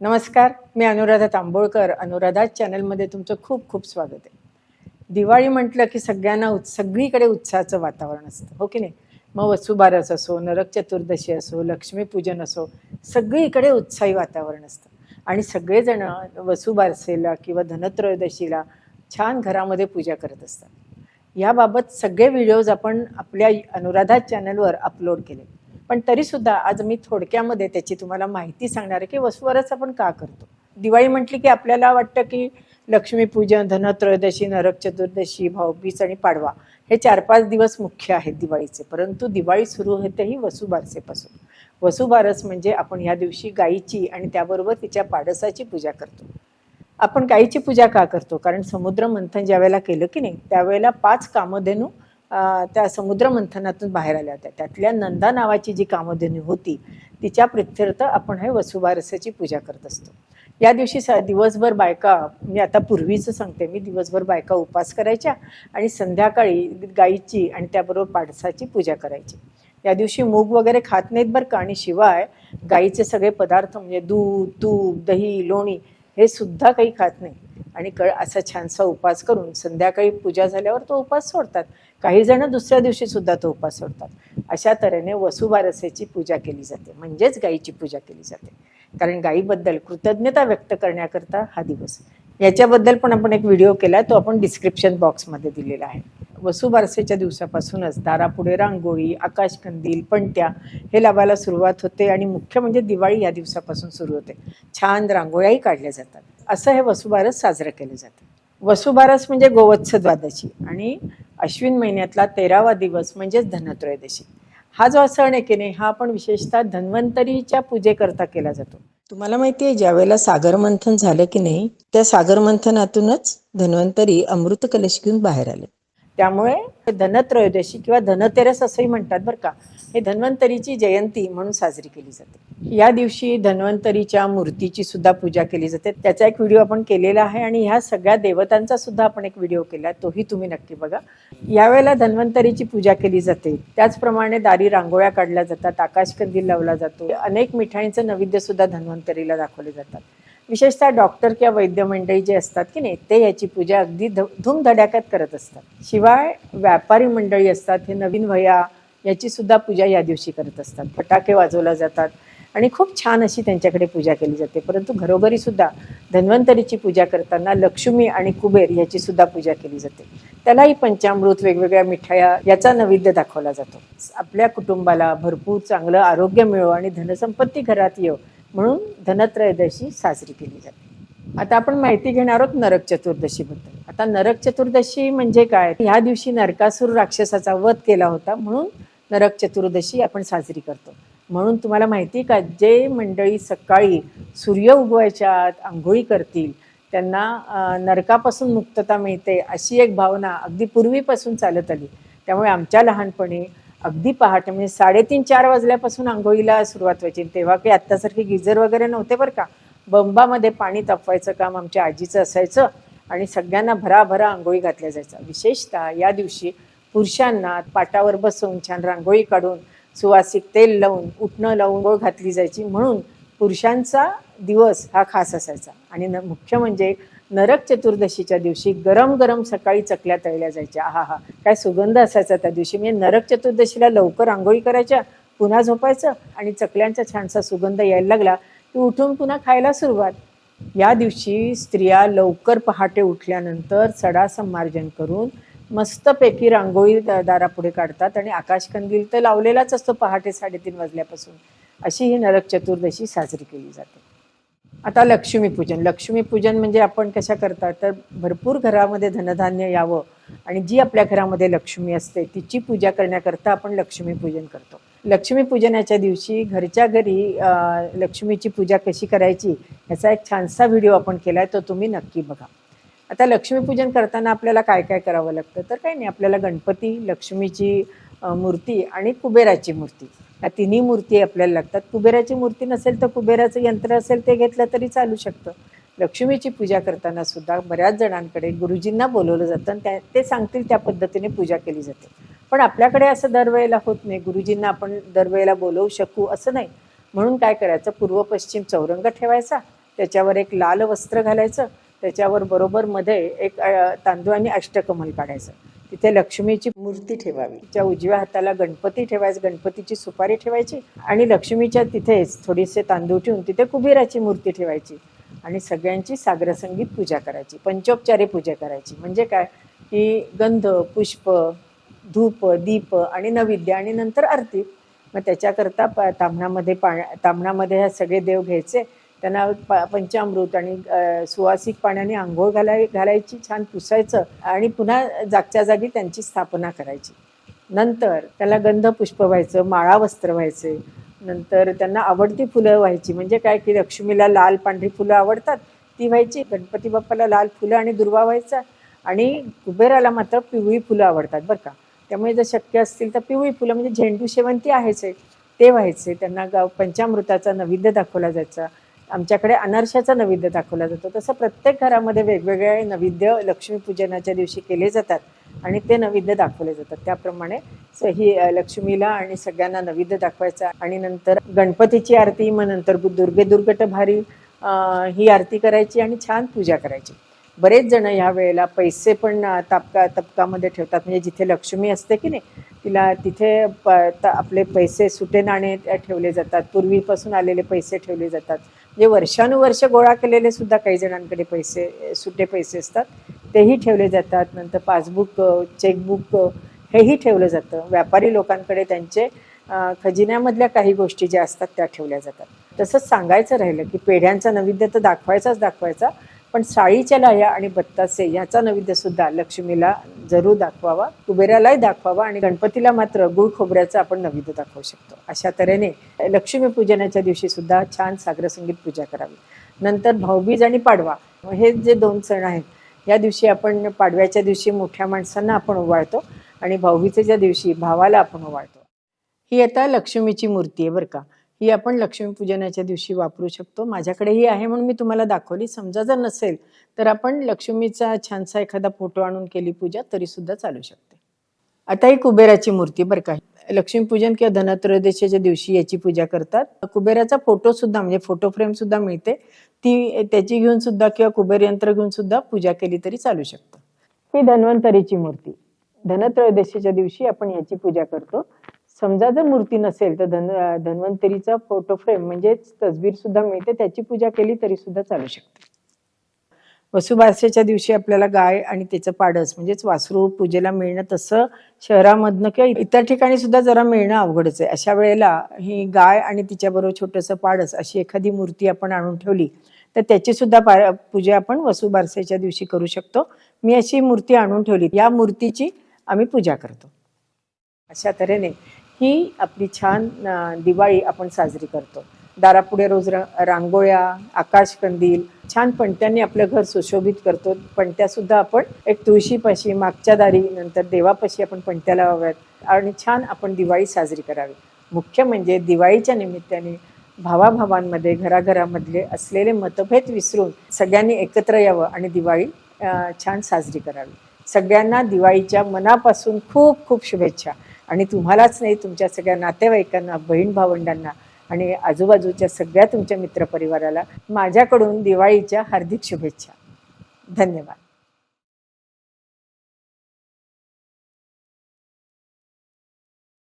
नमस्कार, मी अनुराधा तांबोळकर. अनुराधा चॅनलमध्ये तुमचं खूप खूप स्वागत आहे. दिवाळी म्हटलं की सगळ्यांना सगळीकडे उत्साहाचं वातावरण असतं, हो की नाही? मग वसुबारस असो, नरक चतुर्दशी असो, लक्ष्मीपूजन असो, सगळीकडे उत्साही वातावरण असतं. आणि सगळेजण वसुबारसेला किंवा धनत्रयोदशीला छान घरामध्ये पूजा करत असतात. याबाबत सगळे व्हिडिओज आपण आपल्या अनुराधा चॅनलवर अपलोड केले. पण तरीसुद्धा आज मी थोडक्यामध्ये त्याची तुम्हाला माहिती सांगणार आहे की वसुबारस आपण का करतो. दिवाळी म्हटली की आपल्याला वाटतं की लक्ष्मीपूजन, धनत्रयोदशी, नरक चतुर्दशी, भाऊबीज आणि पाडवा हे 4-5 दिवस मुख्य आहेत दिवाळीचे. परंतु दिवाळी सुरू होते ही वसुबारसेपासून. वसुबारस म्हणजे आपण ह्या दिवशी गायीची आणि त्याबरोबर तिच्या पाडसाची पूजा करतो. आपण गायीची पूजा का करतो? कारण समुद्र मंथन ज्या वेळेला केलं की नाही त्यावेळेला 5 कामधेनू त्या समुद्र मंथनातून बाहेर आल्या होत्या. त्यातल्या नंदा नावाची जी कामधेनू होती तिच्या प्रित्यर्थ आपण हे वसुबारसेची पूजा करत असतो. या दिवशी दिवसभर बायका, मी आता पूर्वीचं सांगते, मी दिवसभर बायका उपास करायच्या आणि संध्याकाळी गायीची आणि त्याबरोबर पाडसाची पूजा करायची. या दिवशी मूग वगैरे खात नाहीत बरं का. आणि शिवाय गायीचे सगळे पदार्थ म्हणजे दूध, तूप, दही, लोणी हे सुद्धा काही खात नाही. आणि असा छानसा उपास करून संध्याकाळी पूजा झाल्यावर तो उपास सोडतात. काही जण दुसऱ्या दिवशी सुद्धा तो उपास सोडतात. अशा तऱ्हेने वसुबारसेची पूजा केली जाते, म्हणजेच गायीची पूजा केली जाते. कारण गायीबद्दल कृतज्ञता व्यक्त करण्याकरता हा दिवस. याच्याबद्दल पण आपण एक व्हिडिओ केला, तो आपण डिस्क्रिप्शन बॉक्समध्ये दिलेला आहे. वसुबारसेच्या दिवसापासूनच दारापुढे रांगोळी, आकाशकंदील, पणत्या हे लावायला सुरुवात होते. आणि मुख्य म्हणजे दिवाळी या दिवसापासून सुरू होते. छान रांगोळ्याही काढल्या जातात. असं हे वसुबारस साजरं केलं जातं. वसुबारस म्हणजे गोवत्स द्वादशी आणि अश्विन महिन्यातला 13वा दिवस म्हणजेच धनत्रयोदशी. हा जो सण आहे की नाही, हा आपण विशेषतः धन्वंतरीच्या पूजेकरता केला जातो. तुम्हाला माहिती आहे, ज्या वेळेला सागर मंथन झालं की नाही, त्या सागर मंथनातूनच धन्वंतरी अमृत कलश घेऊन बाहेर आले. त्यामुळे धनत्रयोदशी किंवा धनतेरस असंही म्हणतात बरं का. हे धन्वंतरीची जयंती म्हणून साजरी केली जाते. या दिवशी धन्वंतरीच्या मूर्तीची सुद्धा पूजा केली जाते. त्याचा एक व्हिडिओ आपण केलेला आहे आणि ह्या सगळ्या देवतांचा सुद्धा आपण एक व्हिडिओ केला, तोही तुम्ही नक्की बघा. यावेळेला धन्वंतरीची पूजा केली जाते. त्याचप्रमाणे दारी रांगोळ्या काढल्या जातात, आकाशकंदील लावला जातो. अनेक मिठाईंचं नैवेद्य सुद्धा धन्वंतरीला दाखवले जातात. विशेषतः डॉक्टर किंवा वैद्य मंडळी जे असतात की नाही, ते याची पूजा अगदी धूमधडाक्यात करत असतात. शिवाय व्यापारी मंडळी असतात, हे नवीन वह्या याची सुद्धा पूजा या दिवशी करत असतात. फटाके वाजवले जातात आणि खूप छान अशी त्यांच्याकडे पूजा केली जाते. परंतु घरोघरी सुद्धा धन्वंतरीची पूजा करताना लक्ष्मी आणि कुबेर याची सुद्धा पूजा केली जाते. त्यालाही पंचामृत, वेगवेगळ्या मिठाया याचा नैवेद्य दाखवला जातो. आपल्या कुटुंबाला भरपूर चांगलं आरोग्य मिळो आणि धनसंपत्ती घरात येऊ म्हणून धनत्रयोदशी साजरी केली जाते. आता आपण माहिती घेणार आहोत नरक चतुर्दशीबद्दल. आता नरक चतुर्दशी म्हणजे काय? ह्या दिवशी नरकासूर राक्षसाचा वध केला होता, म्हणून नरक चतुर्दशी आपण साजरी करतो. म्हणून तुम्हाला माहिती का, जे मंडळी सकाळी सूर्य उगवायच्या आत आंघोळी करतील त्यांना नरकापासून मुक्तता मिळते, अशी एक भावना अगदी पूर्वीपासून चालत आली. त्यामुळे आमच्या लहानपणी अगदी पहाटे म्हणजे 3:30-4 वाजल्यापासून आंघोळीला सुरुवात व्हायची. तेव्हा काही आत्तासारखे गिझर वगैरे नव्हते बरं का. बंबामध्ये पाणी तापवायचं काम आमच्या आजीचं असायचं आणि सगळ्यांना भराभरा आंघोळी घातल्या जायचा. विशेषतः या दिवशी पुरुषांना पाटावर बसवून छान रांगोळी काढून सुवासिक तेल लावून उटणं लावून आंघोळ घातली जायची. म्हणून पुरुषांचा दिवस हा खास असायचा. आणि मुख्य म्हणजे नरक चतुर्दशीच्या दिवशी गरम गरम सकाळी चकल्या तळल्या जायच्या. हा काय सुगंध असायचा त्या दिवशी. म्हणजे नरक चतुर्दशीला लवकर आंघोळी करायच्या, पुन्हा झोपायचं आणि चकल्यांचा छानसा सुगंध यायला लागला की उठून पुन्हा खायला सुरुवात. या दिवशी स्त्रिया लवकर पहाटे उठल्यानंतर सडा संमार्जन करून मस्तपैकी रांगोळी दारापुढे काढतात आणि आकाशकंदील तर लावलेलाच असतो पहाटे 3:30 वाजल्यापासून. अशी ही नरक चतुर्दशी साजरी केली जाते. आता लक्ष्मीपूजन. लक्ष्मीपूजन म्हणजे आपण कशा करतात, तर भरपूर घरामध्ये धनधान्य यावं आणि जी आपल्या घरामध्ये लक्ष्मी असते तिची पूजा करण्याकरता आपण लक्ष्मीपूजन करतो. लक्ष्मीपूजनाच्या दिवशी घरच्या घरी लक्ष्मीची पूजा कशी करायची याचा एक छानसा व्हिडिओ आपण केला आहे, तो तुम्ही नक्की बघा. आता लक्ष्मीपूजन करताना आपल्याला काय काय करावं लागतं, तर काही नाही, आपल्याला गणपती, लक्ष्मीची मूर्ती आणि कुबेराची मूर्ती या तिन्ही मूर्ती आपल्याला लागतात. कुबेराची मूर्ती नसेल तर कुबेराचं यंत्र असेल ते घेतलं तरी चालू शकतं. लक्ष्मीची पूजा करताना सुद्धा बऱ्याच जणांकडे गुरुजींना बोलवलं जातं आणि ते सांगतील त्या पद्धतीने पूजा केली जाते. पण आपल्याकडे असं दरवेळेला होत नाही, गुरुजींना आपण दरवेळेला बोलवू शकू असं नाही. म्हणून काय करायचं, पूर्व पश्चिम चौरंग ठेवायचा, त्याच्यावर एक लाल वस्त्र घालायचं, त्याच्यावर बरोबर मध्ये एक तांदूळाने अष्टकमल काढायचं, तिथे लक्ष्मीची मूर्ती ठेवावी, तिच्या उजव्या हाताला गणपती ठेवायचं, गणपतीची सुपारी ठेवायची आणि लक्ष्मीच्या तिथेच थोडेसे तांदूळ ठेवून तिथे कुबेराची मूर्ती ठेवायची आणि सगळ्यांची साग्रसंगीत पूजा करायची, पंचोपचारे पूजा करायची. म्हणजे काय की गंध, पुष्प, धूप, दीप आणि नैवेद्य आणि नंतर आरती. मग त्याच्याकरता ताम्हणामध्ये ह्या सगळे देव घ्यायचे, त्यांना पंचामृत आणि सुवासिक पाण्याने आंघोळ घालायची, छान पुसायचं आणि पुन्हा जागच्या जागी त्यांची स्थापना करायची. नंतर त्याला गंध पुष्प व्हायचं, माळा वस्त्र व्हायचे, नंतर त्यांना आवडती फुलं व्हायची. म्हणजे काय की लक्ष्मीला लाल पांढरी फुलं आवडतात ती व्हायची, गणपती बाप्पाला लाल फुलं आणि दुर्वा व्हायचा आणि कुबेराला मात्र पिवळी फुलं आवडतात बरं का. त्यामुळे जर शक्य असतील तर पिवळी फुलं म्हणजे झेंडू शेवंती आहेच आहे ते व्हायचे. त्यांना पंचामृताचा नैवेद्य दाखवला जायचा, आमच्याकडे अनारशाचा नैवेद्य दाखवला जातो. तसं प्रत्येक घरामध्ये वेगवेगळे नैवेद्य लक्ष्मीपूजनाच्या दिवशी केले जातात आणि ते नैवेद्य दाखवले जातात. त्याप्रमाणे ही लक्ष्मीला आणि सगळ्यांना नैवेद्य दाखवायचा आणि नंतर गणपतीची आरती, मग नंतर दुर्गट भारी ही आरती करायची आणि छान पूजा करायची. बरेच जण ह्या वेळेला पैसे पण तबकामध्ये ठेवतात, म्हणजे जिथे लक्ष्मी असते की नाही तिला तिथे आपले पैसे सुटे नाणे ठेवले जातात, पूर्वीपासून आलेले पैसे ठेवले जातात. म्हणजे वर्षानुवर्ष गोळा केलेले सुद्धा काही जणांकडे पैसे, सुटे पैसे असतात, तेही ठेवले जातात. नंतर पासबुक, चेकबुक हेही ठेवलं जातं. व्यापारी लोकांकडे त्यांचे खजिन्यामधल्या काही गोष्टी ज्या असतात त्या ठेवल्या जातात. तसंच सांगायचं राहिलं की पेढ्यांचा नैवेद्य तर दाखवायचा, पण साळीच्या लाह्या आणि बत्तासे याचा नैवेद्यसुद्धा लक्ष्मीला जरूर दाखवावा, कुबेरालाही दाखवावा आणि गणपतीला मात्र गुळ खोबऱ्याचं आपण नैवेद्य दाखवू शकतो. अशा तऱ्हेने लक्ष्मीपूजनाच्या दिवशी सुद्धा छान साग्रसंगीत पूजा करावी. नंतर भाऊबीज आणि पाडवा हे जे 2 सण आहेत, या दिवशी आपण पाडव्याच्या दिवशी मोठ्या माणसांना आपण ओवाळतो आणि भाऊबीजेच्या दिवशी भावाला आपण ओवाळतो. ही आता लक्ष्मीची मूर्ती आहे बरं का, ही आपण लक्ष्मीपूजनाच्या दिवशी वापरू शकतो. माझ्याकडे ही आहे म्हणून मी तुम्हाला दाखवली. समजा जर नसेल तर आपण लक्ष्मीचा छानसा एखादा फोटो आणून केली पूजा तरी सुद्धा चालू शकते. आता ही कुबेराची मूर्ती बरं का, लक्ष्मीपूजन किंवा धनत्रयोदशीच्या दिवशी याची पूजा करतात. कुबेराचा फोटो सुद्धा म्हणजे फोटो फ्रेम सुद्धा मिळते, ती त्याची घेऊन सुद्धा किंवा कुबेर यंत्र घेऊन सुद्धा पूजा केली तरी चालू शकतं. ही धन्वंतरीची मूर्ती, धनत्रयोदशीच्या दिवशी आपण याची पूजा करतो. समजा जर मूर्ती नसेल तर धन्वंतरीचा फोटो फ्रेम म्हणजे तसबीर सुद्धा मिळते, त्याची पूजा केली तरी सुद्धा चालू शकते. वसुबारसेच्या दिवशी आपल्याला गाय आणि त्याचं पाडस म्हणजेच वासरू पूजेला मिळणं तसं शहरामधनं किंवा इतर ठिकाणी सुद्धा जरा मिळणं अवघडच आहे. अशा वेळेला ही गाय आणि तिच्याबरोबर छोटंसं पाडस अशी एखादी मूर्ती आपण आणून ठेवली तर त्याची सुद्धा पूजा आपण वसुबारसेच्या दिवशी करू शकतो. मी अशी मूर्ती आणून ठेवली, या मूर्तीची आम्ही पूजा करतो. अशा तऱ्हेने ही आपली छान दिवाळी आपण साजरी करतो. दारापुढे रोज रांगोळ्या, आकाशकंदील, छान पणत्यांनी आपलं घर सुशोभित करतो. पणत्यासुद्धा आपण एक तुळशीपाशी, मागच्या दारी, नंतर देवापाशी आपण पणत्या लावाव्यात आणि छान आपण दिवाळी साजरी करावी. मुख्य म्हणजे दिवाळीच्या निमित्ताने भावाभावांमध्ये, घराघरामधले असलेले मतभेद विसरून सगळ्यांनी एकत्र यावं आणि दिवाळी छान साजरी करावी. सगळ्यांना दिवाळीच्या मनापासून खूप खूप शुभेच्छा. आणि तुम्हालाच नाही, तुमच्या सगळ्या नातेवाईकांना, बहीण भावंडांना आणि आजूबाजूच्या सगळ्या तुमच्या मित्रपरिवाराला माझ्याकडून दिवाळीच्या हार्दिक शुभेच्छा. धन्यवाद.